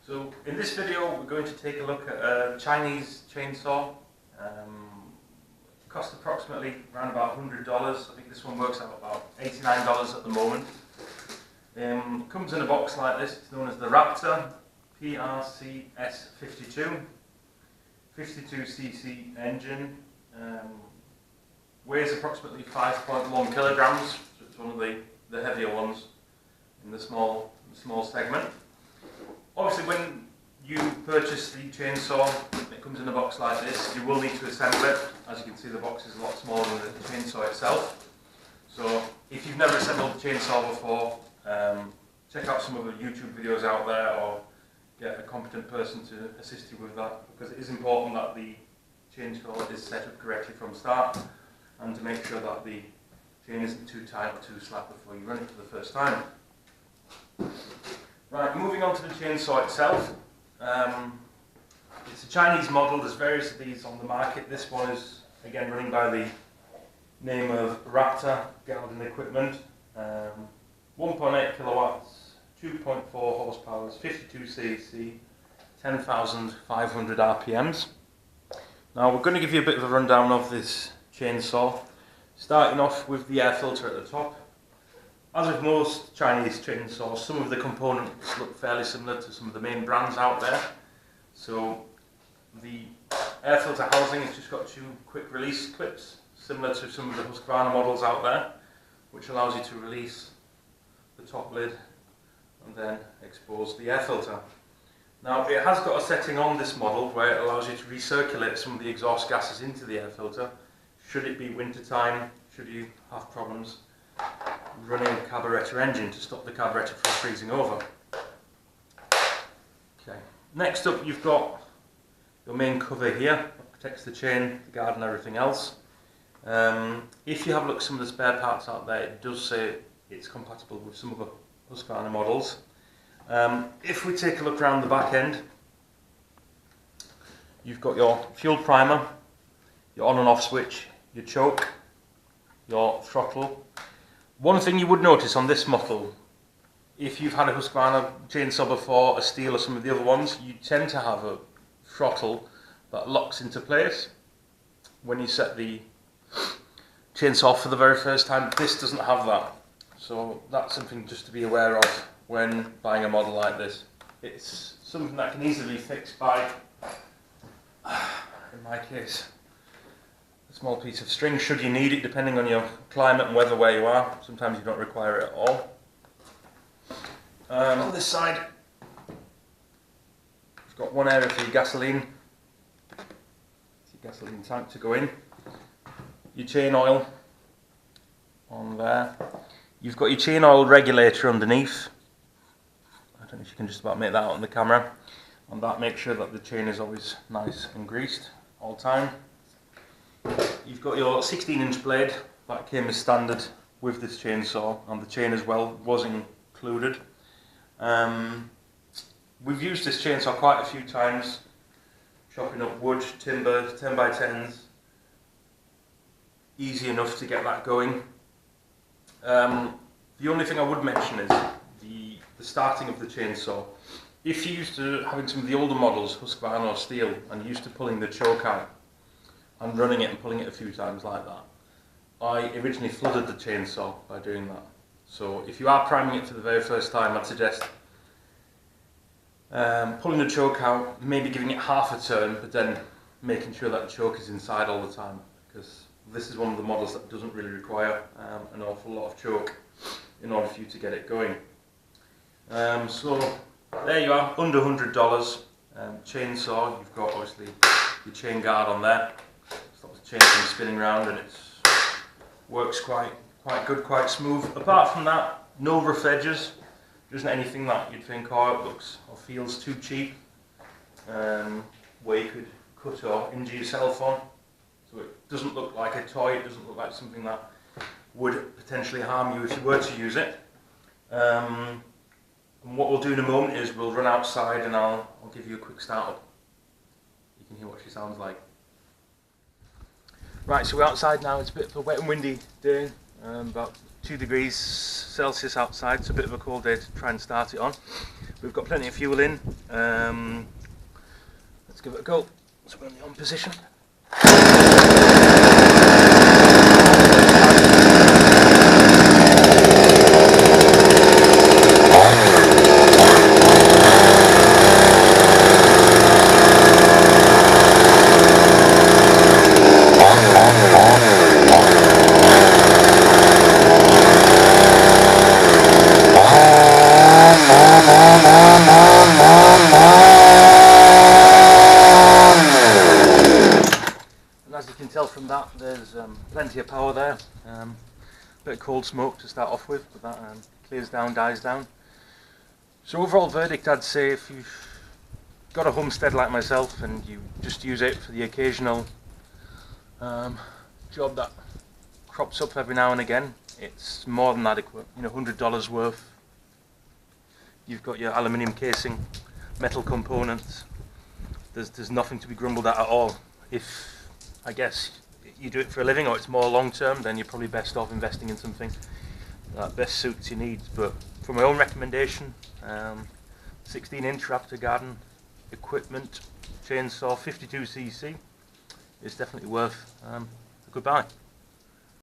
So in this video we're going to take a look at a Chinese chainsaw. Cost approximately around about $100. I think this one works out about $89 at the moment. Comes in a box like this. It's known as the Raptor PRCS 52cc engine. Weighs approximately 5.1 kilograms, so it's one of the heavier ones in the small segment. Obviously, when you purchase the chainsaw, it comes in a box like this. You will need to assemble it. As you can see, the box is a lot smaller than the chainsaw itself. So, if you've never assembled a chainsaw before, check out some of the YouTube videos out there, or get a competent person to assist you with that, because it is important that the chainsaw is set up correctly from start, and to make sure that the chain isn't too tight or too slack before you run it for the first time. Right, moving on to the chainsaw itself. It's a Chinese model. There's various of these on the market. This one is again running by the name of Raptor Garden Equipment. 1.8 kilowatts, 2.4 horsepower, 52cc, 10,500 RPMs. Now we're going to give you a bit of a rundown of this chainsaw, starting off with the air filter at the top. As with most Chinese chainsaws, some of the components look fairly similar to some of the main brands out there. So the air filter housing has just got two quick release clips, similar to some of the Husqvarna models out there, which allows you to release the top lid and then expose the air filter. Now it has got a setting on this model where it allows you to recirculate some of the exhaust gases into the air filter, should it be winter time, should you have problems running a carburetor engine, to stop the carburetor from freezing over. Okay. Next up, you've got your main cover here that protects the chain, the guard and everything else. If you have a look at some of the spare parts out there, it does say it's compatible with some of the Husqvarna models. If we take a look around the back end, you've got your fuel primer, your on and off switch, your choke, your throttle. One thing you would notice on this model, if you've had a Husqvarna chainsaw before, a Steel or some of the other ones, you tend to have a throttle that locks into place when you set the chainsaw off for the very first time. This doesn't have that, so that's something just to be aware of when buying a model like this. It's something that can easily be fixed by, in my case, a small piece of string, should you need it, depending on your climate and weather where you are. Sometimes you don't require it at all. On this side, you've got one area for your gasoline. It's your gasoline tank to go in. Your chain oil on there. You've got your chain oil regulator underneath. I don't know if you can just about make that out on the camera. On that, make sure that the chain is always nice and greased all the time. You've got your 16-inch blade that came as standard with this chainsaw, and the chain as well was included. We've used this chainsaw quite a few times, chopping up wood, timber, 10x10s. Easy enough to get that going. The only thing I would mention is the starting of the chainsaw. If you're used to having some of the older models, Husqvarna or Steel, and you're used to pulling the choke out and running it and pulling it a few times like that, I originally flooded the chainsaw by doing that. So if you are priming it for the very first time, I'd suggest pulling the choke out, maybe giving it half a turn, but then making sure that the choke is inside all the time, because this is one of the models that doesn't really require an awful lot of choke in order for you to get it going. So there you are, under $100. Chainsaw, you've got obviously your chain guard on there, stops the chain from spinning around, and it works quite good, quite smooth. Apart from that, no rough edges. There isn't anything that you'd think, oh, it looks or feels too cheap, where you could cut or injure yourself on. So it doesn't look like a toy, it doesn't look like something that would potentially harm you if you were to use it. And what we'll do in a moment is we'll run outside and I'll give you a quick start up. You can hear what she sounds like. Right, so we're outside now. It's a bit of a wet and windy day, about 2 degrees Celsius outside, it's a bit of a cold day to try and start it on. We've got plenty of fuel in. Let's give it a go. So we're in the on position. As you can tell from that, there's plenty of power there. Bit of cold smoke to start off with, but that clears down, dies down. So overall verdict, I'd say if you've got a homestead like myself and you just use it for the occasional job that crops up every now and again, it's more than adequate. You know, $100 worth. You've got your aluminium casing, metal components. There's nothing to be grumbled at all. If I guess you do it for a living or it's more long term, then you're probably best off investing in something that best suits your needs. But for my own recommendation, 16-inch Raptor garden equipment chainsaw 52cc is definitely worth a good buy.